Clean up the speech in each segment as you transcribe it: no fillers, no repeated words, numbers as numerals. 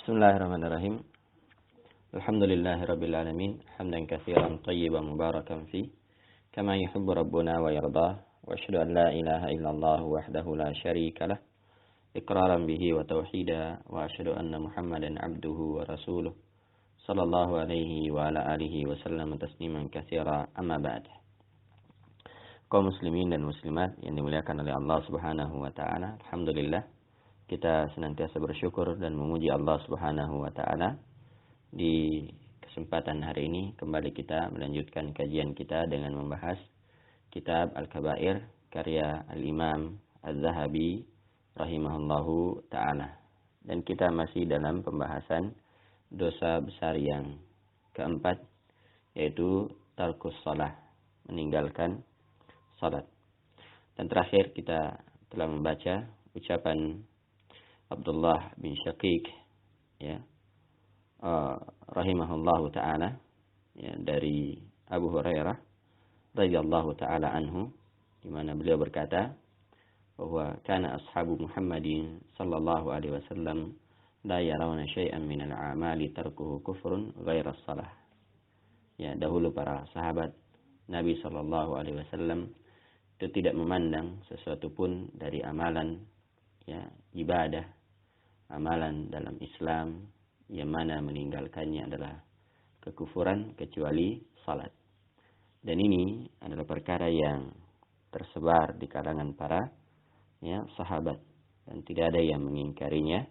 Bismillahirrahmanirrahim. Alhamdulillahirabbil alamin, hamdan katsiran thayyiban mubarakan fi, kama yuhibbu rabbuna wa yardah. Wa asyhadu an la ilaha illallah wahdahu la syarika lah, iqraran bihi wa tauhida. Wa asyhadu anna Muhammadan abduhu wa rasuluh, sallallahu alaihi wa ala alihi wa sallam tasliman katsira. Amma ba'd. Kaum muslimin dan muslimat yang dimuliakan oleh Allah Subhanahu wa taala, alhamdulillah kita senantiasa bersyukur dan memuji Allah Subhanahu wa taala. Di kesempatan hari ini kembali kita melanjutkan kajian kita dengan membahas kitab Al-Kabair karya Al-Imam Az-Zahabi rahimahullahu taala. Dan kita masih dalam pembahasan dosa besar yang keempat, yaitu tarkus shalah, meninggalkan salat. Dan terakhir kita telah membaca ucapan Abdullah bin Syaqiq, ya, rahimahullahu ta'ala, ya, dari Abu Hurairah radhiyallahu ta'ala anhu, di mana beliau berkata bahwa kana ashabu Muhammadin sallallahu alaihi wasallam la yarawna syai'an min al-a'mali tarkuhu kufrun ghaira shalah. Ya, dahulu para sahabat Nabi sallallahu alaihi wasallam itu tidak memandang sesuatu pun dari amalan, ya, ibadah, amalan dalam Islam yang mana meninggalkannya adalah kekufuran kecuali salat. Dan ini adalah perkara yang tersebar di kalangan para, ya, sahabat, dan tidak ada yang mengingkarinya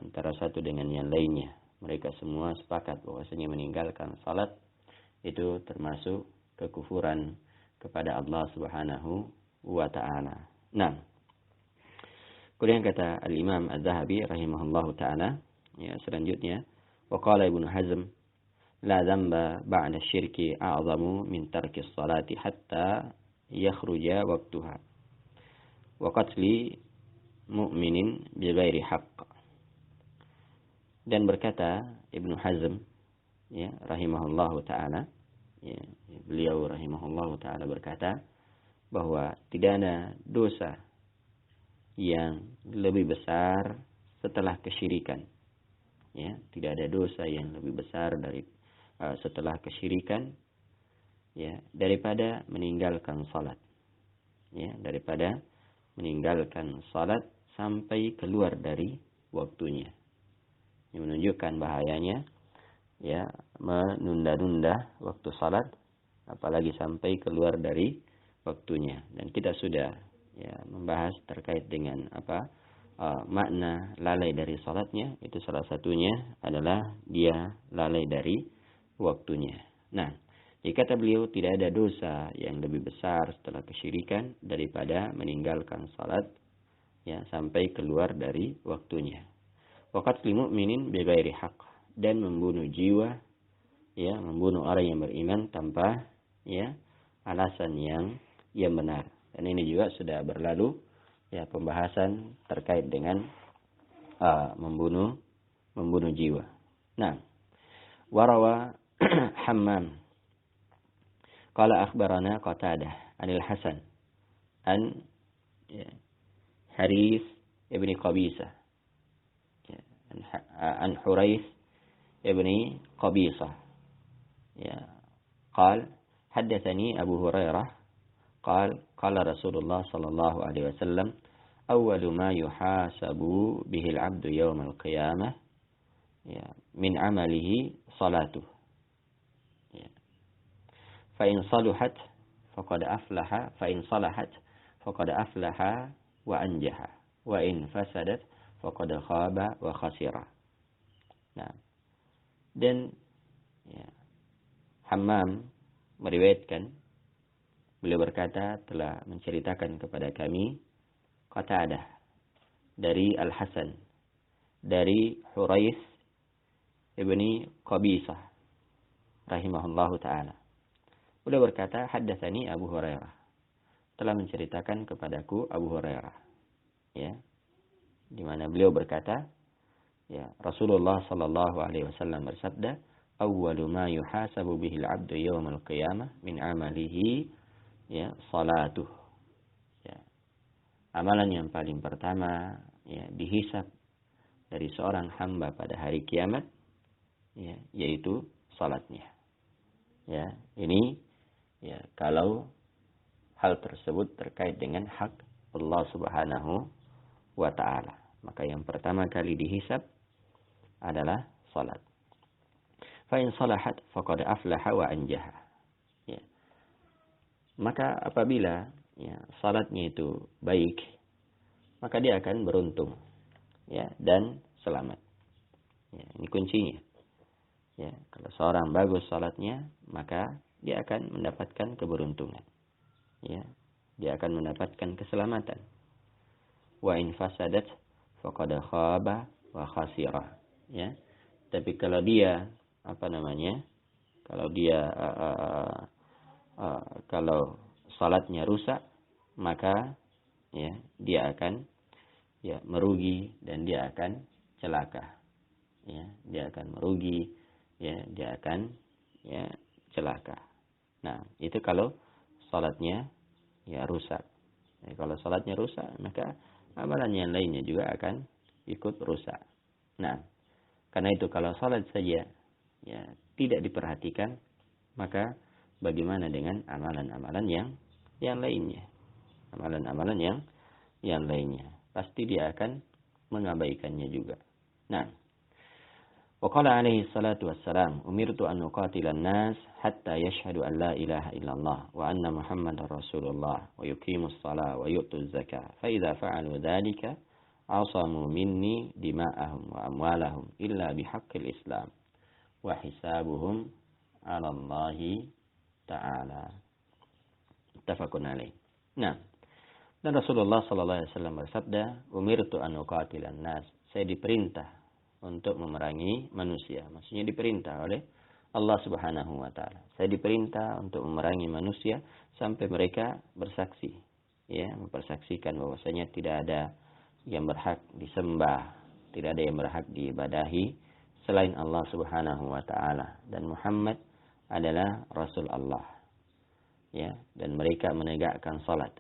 antara satu dengan yang lainnya. Mereka semua sepakat bahwasanya meninggalkan salat itu termasuk kekufuran kepada Allah Subhanahu wa taala. Nah, kemudian kata Al-Imam Az-Zahabi rahimahullahu ta'ala, ya, selanjutnya, wa qala Ibnu Hazm, la dzamba ba'da syirki a'zamu min tarki sholati hatta yakhruja waqtuha wa qatli mu'minin bighairi haqq. Dan berkata Ibnu Hazm, ya, rahimahullahu ta'ala, ya, beliau rahimahullahu ta'ala berkata bahwa tidak ada dosa yang lebih besar setelah kesyirikan. Ya, tidak ada dosa yang lebih besar dari setelah kesyirikan, ya, daripada meninggalkan salat. Ya, daripada meninggalkan salat sampai keluar dari waktunya. Ini menunjukkan bahayanya, ya, menunda-nunda waktu salat, apalagi sampai keluar dari waktunya. Dan kita sudah, ya, membahas terkait dengan makna lalai dari salatnya. Itu salah satunya adalah dia lalai dari waktunya. Nah, kata beliau, tidak ada dosa yang lebih besar setelah kesyirikan daripada meninggalkan salat, ya, sampai keluar dari waktunya. Wa qatli mu'minin bighairi haqq, dan membunuh jiwa, ya, membunuh orang yang beriman tanpa, ya, alasan yang benar. Dan ini juga sudah berlalu, ya, pembahasan terkait dengan membunuh jiwa. Nah, warawa Hammam qala akhbarana Qatadah anil Hasan an, ya, Harith ibni Qabisah, ya, an Huraith ibni Qabisah, ya, qala haddatsani Abu Hurairah قال قال رسول الله صلى الله عليه وسلم أول ما يحاسب به العبد يوم القيامة من عمله صلاته فإن صلحت فقد أفلح وأنجح وإن فسدت فقد خاب وخسر. Nah, dan, ya, Hammam meriwayatkan, beliau berkata, telah menceritakan kepada kami Qatadah dari Al-Hasan dari Huraith ibni Qabisah rahimahullahu ta'ala. Beliau berkata, haddatsani Abu Hurairah, telah menceritakan kepadaku Abu Hurairah, ya, di mana beliau berkata, ya, Rasulullah sallallahu alaihi wasallam bersabda, awwalu ma yuhasabu bihil abdu yawmal qiyamah min amalihi, ya, salatuh, ya, amalan yang paling pertama, ya, dihisab dari seorang hamba pada hari kiamat, ya, yaitu salatnya. Ya, ini ya kalau hal tersebut terkait dengan hak Allah Subhanahu wa taala, maka yang pertama kali dihisab adalah salat. Fa in salahat faqad aflaha wa anjaha. Ya. Maka apabila ya salatnya itu baik, maka dia akan beruntung, ya, dan selamat. Ya, ini kuncinya. Ya, kalau seorang bagus salatnya, maka dia akan mendapatkan keberuntungan. Ya, dia akan mendapatkan keselamatan. Wa in fasadat faqad khaba wa khasira. Ya. Tapi kalau dia kalau salatnya rusak, maka ya dia akan ya merugi dan dia akan celaka. Ya, dia akan merugi, ya, dia akan ya celaka. Nah, itu kalau salatnya ya rusak. Ya, kalau salatnya rusak, maka amalan yang lainnya juga akan ikut rusak. Nah, karena itu kalau salat saja ya tidak diperhatikan, maka bagaimana dengan amalan-amalan yang lainnya? Amalan-amalan yang lainnya pasti dia akan mengabaikannya juga. Nah, وقال عليه الصلاة والسلام أمرت أن أقاتل الناس حتى يشهدوا أن لا إله إلا الله وأن محمد رسول الله ويقيموا الصلاة ويؤتوا الزكاة فإذا فعلوا ذلك عصموا مني دماءهم وأموالهم إلا بحق الإسلام وحسابهم على الله تعالى متفق عليه. Nah, dan Rasulullah sallallahu alaihi wasallam bersabda, "Umirtu an uqatilan nas." Saya diperintah untuk memerangi manusia. Maksudnya diperintah oleh Allah Subhanahu wa taala. Saya diperintah untuk memerangi manusia sampai mereka bersaksi, ya, mempersaksikan bahwasanya tidak ada yang berhak disembah, tidak ada yang berhak diibadahi selain Allah Subhanahu wa taala, dan Muhammad adalah Rasul Allah. Ya, dan mereka menegakkan salat.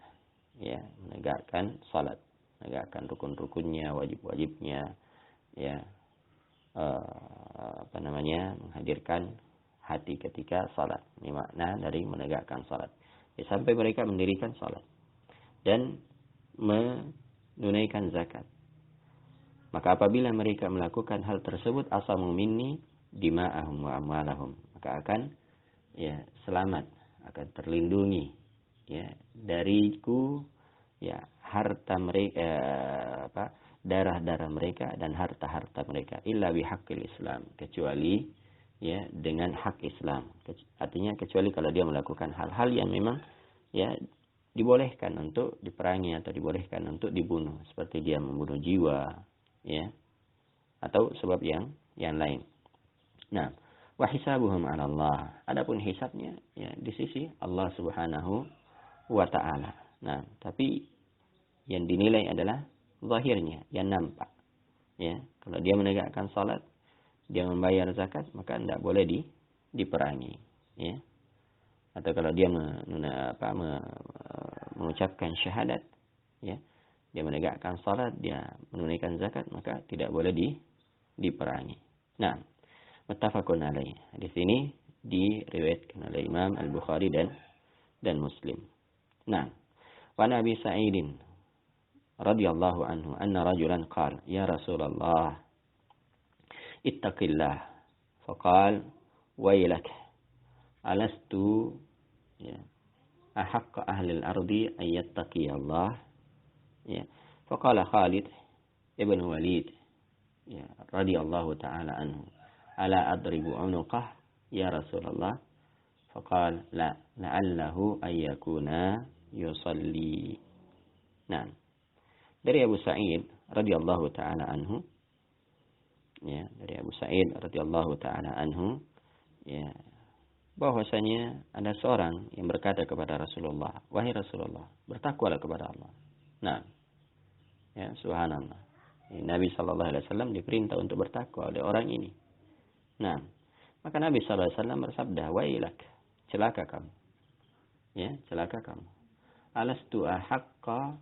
Ya, menegakkan salat, menegakkan rukun-rukunnya, wajib-wajibnya, ya. Menghadirkan hati ketika salat. Ini makna dari menegakkan salat. Ya, sampai mereka mendirikan salat dan menunaikan zakat. Maka apabila mereka melakukan hal tersebut, asamu minni dima'ahum wa amwalahum, maka akan ya selamat, akan terlindungi ya dariku ya harta mereka, darah-darah mereka dan harta-harta mereka, illa bihaqqil Islam, kecuali ya dengan hak Islam. Artinya kecuali kalau dia melakukan hal-hal yang memang ya dibolehkan untuk diperangi atau dibolehkan untuk dibunuh, seperti dia membunuh jiwa, ya, atau sebab yang lain. Nah, wa hisabuhum 'ala Allah. Adapun hisabnya ya di sisi Allah Subhanahu wa taala. Nah, tapi yang dinilai adalah zahirnya, yang nampak. Ya, kalau dia menegakkan salat, dia membayar zakat, maka tidak boleh diperangi, ya. Atau kalau dia mengucapkan syahadat, ya, dia menegakkan salat, dia menunaikan zakat, maka tidak boleh diperangi. Nah, muttafaqun alaih. Hadis ini diriwayatkan oleh Imam Al-Bukhari dan Muslim. Nah, wa Nabi Sa'idin radhiyallahu anhu anna rajulan qala ya Rasulullah ittaqillah faqala waylak alastu ya ahaqqa ahli al-ardi ay yattaqiyallah ya faqala Khalid ibn Walid ya radhiyallahu ta'ala anhu ala adribu unuqah ya Rasulullah faqala la la'allahu ay yakuna yusalli. Nah, dari Abu Sa'id radhiyallahu taala anhu, ya, dari Abu Sa'id radhiyallahu taala anhu, ya, bahwasanya ada seorang yang berkata kepada Rasulullah, wahai Rasulullah, bertakwalah kepada Allah. Nah, ya, subhanallah. Nabi sallallahu alaihi wasallam diperintah untuk bertakwa oleh orang ini. Nah, maka Nabi sallallahu alaihi wasallam bersabda, wailak, celaka kamu. Ya, celaka kamu. Alastu ahaqqa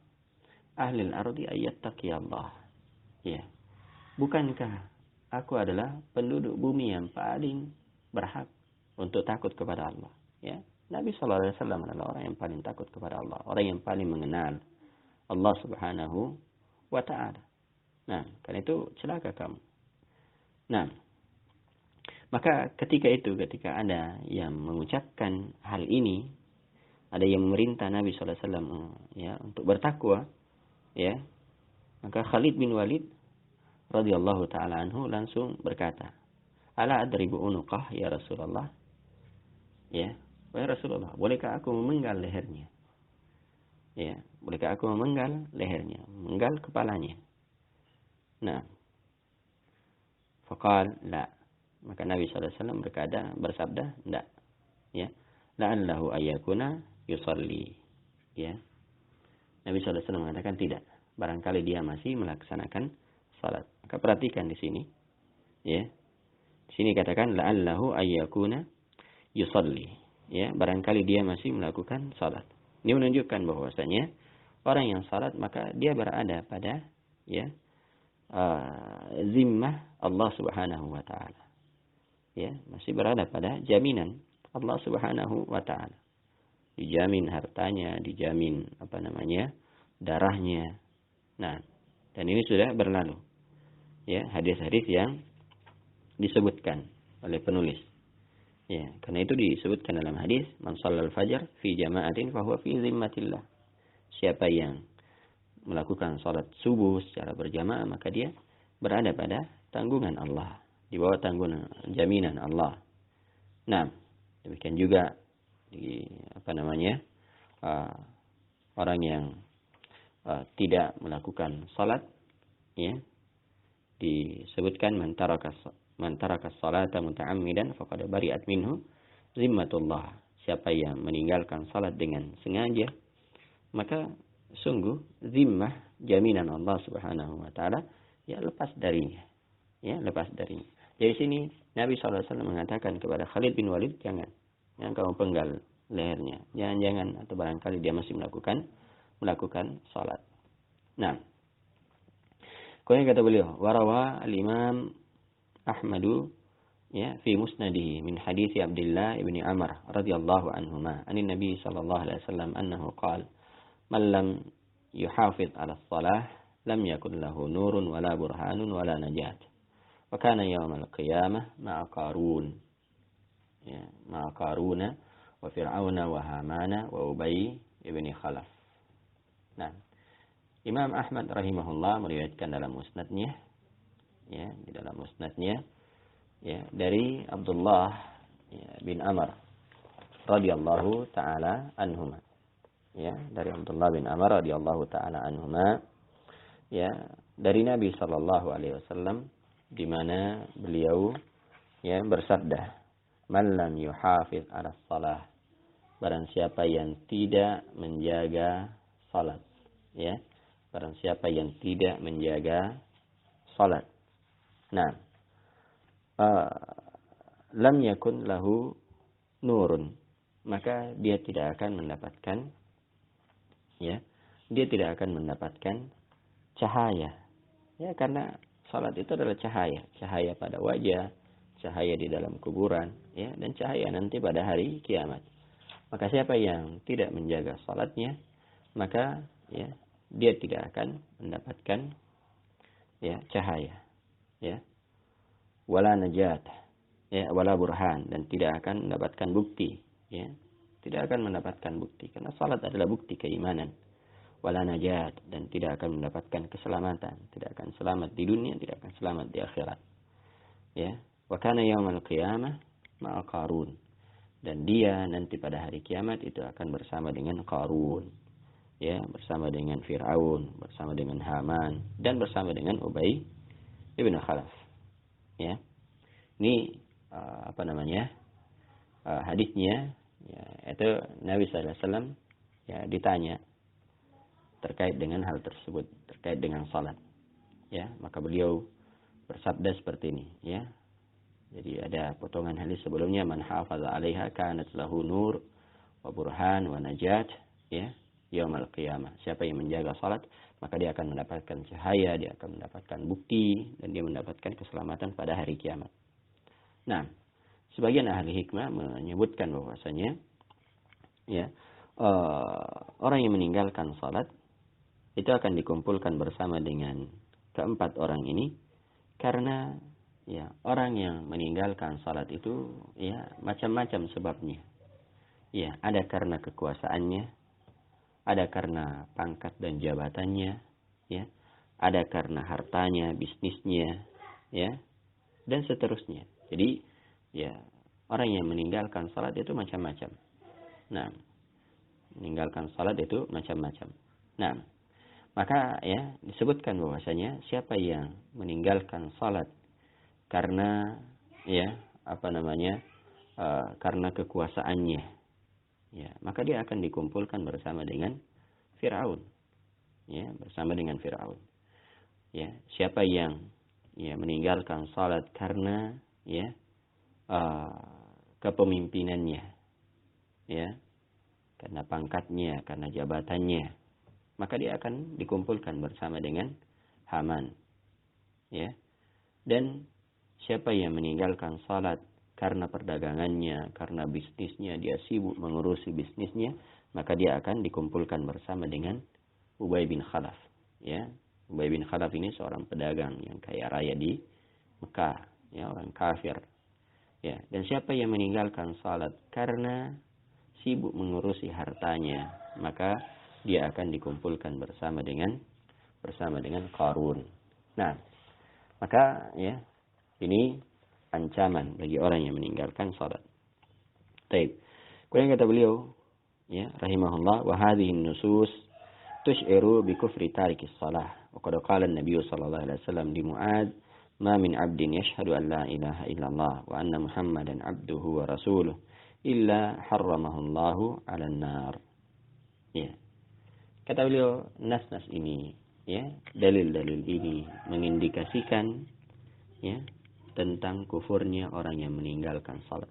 ahlil ardi ayyattaqiyallah. Ya. bukankah aku adalah penduduk bumi yang paling berhak untuk takut kepada Allah? Ya, Nabi sallallahu alaihi wasallam adalah orang yang paling takut kepada Allah, orang yang paling mengenal Allah Subhanahu wa taala. Nah, karena itu celaka kamu. Nah, maka ketika ada yang mengucapkan hal ini, ada yang memerintah Nabi sallallahu alaihi wasallam ya untuk bertakwa, ya, maka Khalid bin Walid radhiyallahu taala anhu langsung berkata, "Ala adribu unuqah ya Rasulullah?" Ya, wahai Rasulullah, bolehkah aku memenggal lehernya? Ya, bolehkah aku memenggal lehernya, memenggal kepalanya? Nah, faqal la. Maka Nabi sallallahu alaihi wasallam bersabda, tidak. Ya, la'allahu ayyakuna yusalli. Ya. Nabi sallallahu alaihi wasallam mengatakan tidak. Barangkali dia masih melaksanakan salat. Maka perhatikan di sini. Ya. Di sini katakan la'allahu ayyakuna yusalli. Ya, barangkali dia masih melakukan salat. Ini menunjukkan bahwasanya orang yang salat maka dia berada pada ya zimmah Allah Subhanahu wa taala. Ya, masih berada pada jaminan Allah Subhanahu wa taala. Dijamin hartanya, dijamin darahnya. Nah, dan ini sudah berlalu. Ya, hadis-hadis yang disebutkan oleh penulis. Ya, karena itu disebutkan dalam hadis, "Man shallal fajar fi jama'atin fa huwa fi zimmatillah." Siapa yang melakukan salat subuh secara berjamaah, maka dia berada pada tanggungan Allah, di bawah tanggungan jaminan Allah. Nah, demikian juga di orang yang tidak melakukan salat, ya, disebutkan man taraka salata muta'ammidan faqad bari'at minhu zimmatullah. Siapa yang meninggalkan salat dengan sengaja, maka sungguh zimmah jaminan Allah Subhanahu wa taala ya lepas darinya. Ya, lepas darinya. Jadi sini Nabi sallallahu alaihi wasallam mengatakan kepada Khalid bin Walid, jangan kamu penggal lehernya. Jangan atau barangkali dia masih melakukan salat. Nah, kemudian kata beliau, warawa al-Imam Ahmadu ya fi musnadihi min hadits Abdullah ibn Amr radhiyallahu anhuma anin Nabi sallallahu alaihi wasallam annahu qala man lam yuhafiz 'ala shalah lam yakun lahu nurun wala burhanun wala najat. Wa kana yawmal qiyamah ma'a Qarun. Ya, ma'a Qaruna wa Fir'auna wa Hamana wa Ubay ibn Khalaf. Nah, Imam Ahmad rahimahullah meriwayatkan dalam musnadnya, ya, di dalam musnadnya, ya, dari Abdullah bin Amr radhiyallahu taala anhuma. Ya, dari Abdullah bin Amr radhiyallahu taala anhuma, ya, dari Nabi sallallahu alaihi wasallam, di mana beliau ya bersabda, "Man lam yuhafiz 'ala shalah." Barang siapa yang tidak menjaga salat, ya. Barang siapa yang tidak menjaga salat. Nah, lam yakun lahu nurun, maka dia tidak akan mendapatkan, ya, dia tidak akan mendapatkan cahaya. Ya, karena salat itu adalah cahaya pada wajah, cahaya di dalam kuburan, ya, dan cahaya nanti pada hari kiamat. Maka siapa yang tidak menjaga salatnya, maka ya dia tidak akan mendapatkan ya cahaya, ya, wala najat, ya, wala burhan, dan tidak akan mendapatkan bukti, ya, tidak akan mendapatkan bukti karena salat adalah bukti keimanan. Wala najat, dan tidak akan mendapatkan keselamatan, tidak akan selamat di dunia, tidak akan selamat di akhirat. Ya, wa kana yaumal qiyamah ma'a Qarun, dan dia nanti pada hari kiamat itu akan bersama dengan Qarun, ya, bersama dengan Fir'aun, bersama dengan Haman, dan bersama dengan Ubay ibn Khalaf. Ya, ini hadisnya, ya, itu Nabi sallallahu alaihi wasallam ya ditanya terkait dengan hal tersebut, terkait dengan salat, ya, maka beliau bersabda seperti ini, ya. Jadi ada potongan hadis sebelumnya, man hafaza 'alaiha kanat lahu nur wa burhan wa najat, ya. yaumil qiyamah. Siapa yang menjaga salat, maka dia akan mendapatkan cahaya, dia akan mendapatkan bukti, dan dia mendapatkan keselamatan pada hari kiamat. Nah, sebagian ahli hikmah menyebutkan bahwasanya ya, orang yang meninggalkan salat itu akan dikumpulkan bersama dengan keempat orang ini, karena ya, orang yang meninggalkan salat itu ya macam-macam sebabnya. Ya, ada karena kekuasaannya, ada karena pangkat dan jabatannya, ya, ada karena hartanya, bisnisnya, ya, dan seterusnya. Jadi, ya, orang yang meninggalkan salat itu macam-macam. Nah, meninggalkan salat itu macam-macam. Nah, maka ya disebutkan bahwasanya siapa yang meninggalkan salat karena ya karena kekuasaannya, ya, maka dia akan dikumpulkan bersama dengan Firaun, ya, bersama dengan Firaun. Ya, siapa yang ya meninggalkan salat karena ya kepemimpinannya, ya, karena pangkatnya, karena jabatannya, maka dia akan dikumpulkan bersama dengan Haman, ya. Dan siapa yang meninggalkan salat karena perdagangannya, karena bisnisnya, dia sibuk mengurusi bisnisnya, maka dia akan dikumpulkan bersama dengan Ubay bin Khalaf, ya. Ubay bin Khalaf ini seorang pedagang yang kaya raya di Mekah, ya, orang kafir. Ya, dan siapa yang meninggalkan salat karena sibuk mengurusi hartanya, maka dia akan dikumpulkan bersama dengan Qarun. Nah, maka ya, ini ancaman bagi orang yang meninggalkan salat. Baik. Kemudian kata beliau, ya, rahimahullah, wa hadhihi an-nusus tush'iru bi kufri tarikis salah. Wa qad qala an-nabiy sallallahu alaihi wasallam li Mu'adz, ma min 'abdin yashhadu an la ilaha illallah wa anna Muhammadan 'abduhu wa rasuluhu illa harramahu Allahu 'alan nar. Ya. Kata beliau, nas-nas ini, ya, dalil-dalil ini mengindikasikan ya tentang kufurnya orang yang meninggalkan salat.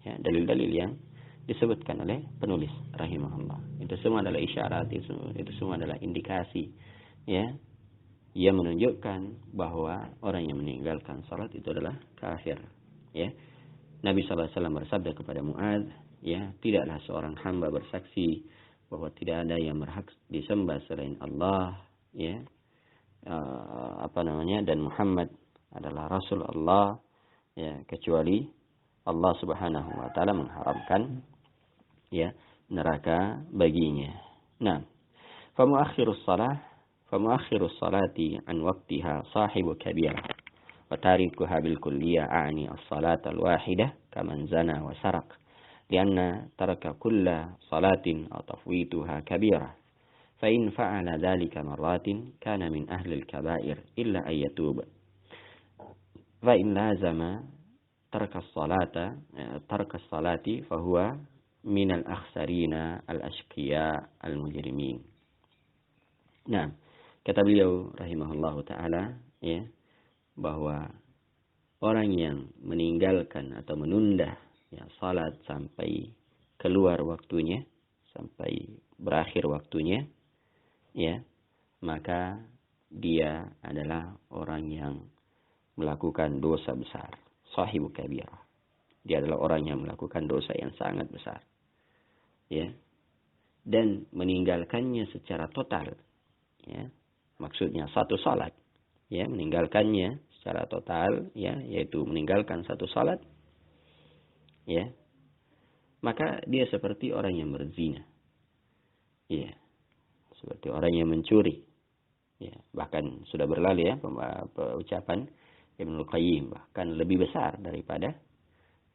Ya, dalil-dalil yang disebutkan oleh penulis rahimahullah. Itu semua adalah isyarat, itu semua adalah indikasi, ya, yang menunjukkan bahwa orang yang meninggalkan salat itu adalah kafir, ya. Nabi sallallahu alaihi wasallam bersabda kepada Mu'adz, ya, tidaklah seorang hamba bersaksi bahwa tidak ada yang berhak disembah selain Allah, ya, dan Muhammad adalah Rasul Allah, ya, kecuali Allah Subhanahu wa taala mengharamkan ya neraka baginya. Nah, famuakhirus salati an waqtiha sahibu kabirah wa tarikuha bil kulliyah a'ni as-salata al-wahidah kaman zana wa saraq lianna taraka kulla salatin aw tafwituha kabirah fa in fa'ala dhalika marratin kana min ahli al-kaba'ir illa an yatub fa in lazama taraka as-salati fa huwa min al-akhsarina al-ashqiya al-mujrimin. Nah, kata beliau rahimahullahu taala, ya, bahwa orang yang meninggalkan atau menunda ya salat sampai keluar waktunya, sampai berakhir waktunya, ya, maka dia adalah orang yang melakukan dosa besar, sahibu kabirah. Dia adalah orang yang melakukan dosa yang sangat besar, ya, dan meninggalkannya secara total, ya, maksudnya satu salat, ya, meninggalkannya secara total, ya, yaitu meninggalkan satu salat, ya, maka dia seperti orang yang berzina, ya, seperti orang yang mencuri, ya, bahkan sudah berlalu ya ucapan Ibnu Qayyim, bahkan lebih besar daripada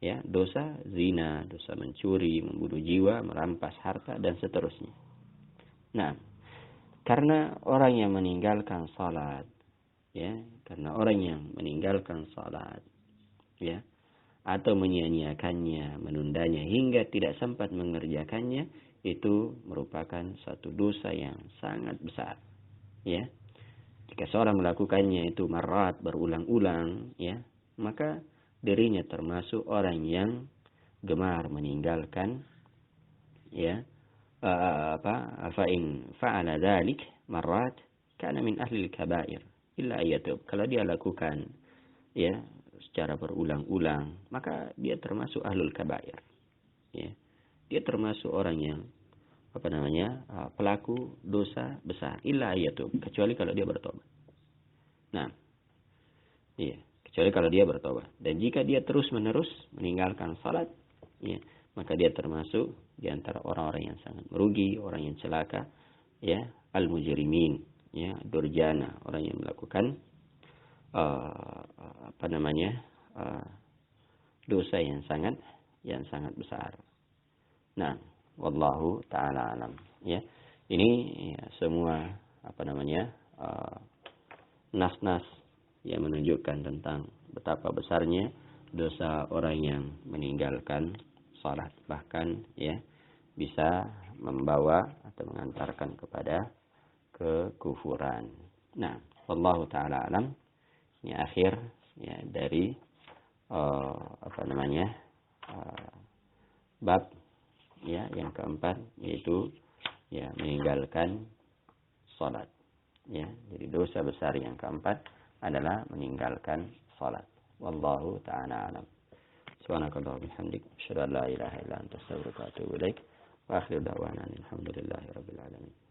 ya dosa zina, dosa mencuri, membunuh jiwa, merampas harta dan seterusnya. Nah, karena orang yang meninggalkan salat, ya, karena orang yang meninggalkan salat, ya, atau menyia-nyiakannya, menundanya hingga tidak sempat mengerjakannya, itu merupakan satu dosa yang sangat besar, ya. Jika seorang melakukannya itu marat, berulang-ulang, ya, maka dirinya termasuk orang yang gemar meninggalkan ya fa in fa'ala dzalik marrat kana min ahli al-kaba'ir illa ayyatub. Kalau dia lakukan ya secara berulang-ulang, maka dia termasuk ahlul kaba'ir. Ya. Dia termasuk orang yang pelaku dosa besar illa ayyatub, kecuali kalau dia bertobat. Nah, iya, kecuali kalau dia bertobat. Dan jika dia terus-menerus meninggalkan salat, ya, maka dia termasuk di antara orang-orang yang sangat merugi, orang yang celaka, ya, al-mujrimin, ya, durjana, orang yang melakukan dosa yang sangat besar. Nah, wallahu taala alam, ya. Ini ya, semua nas-nas yang menunjukkan tentang betapa besarnya dosa orang yang meninggalkan salat, bahkan ya bisa membawa atau mengantarkan kepada kekufuran. Nah, wallahu taala alam. Ini akhir ya dari bab ya yang keempat, yaitu ya meninggalkan salat. Ya, jadi dosa besar yang keempat adalah meninggalkan salat. Wallahu ta'ala alam. Subhanakallah bihamdik, asyhadu an la ilaha illa anta, astaghfiruka wa atubu ilaik. Wa akhiru da'wana alhamdulillahi rabbil alamin.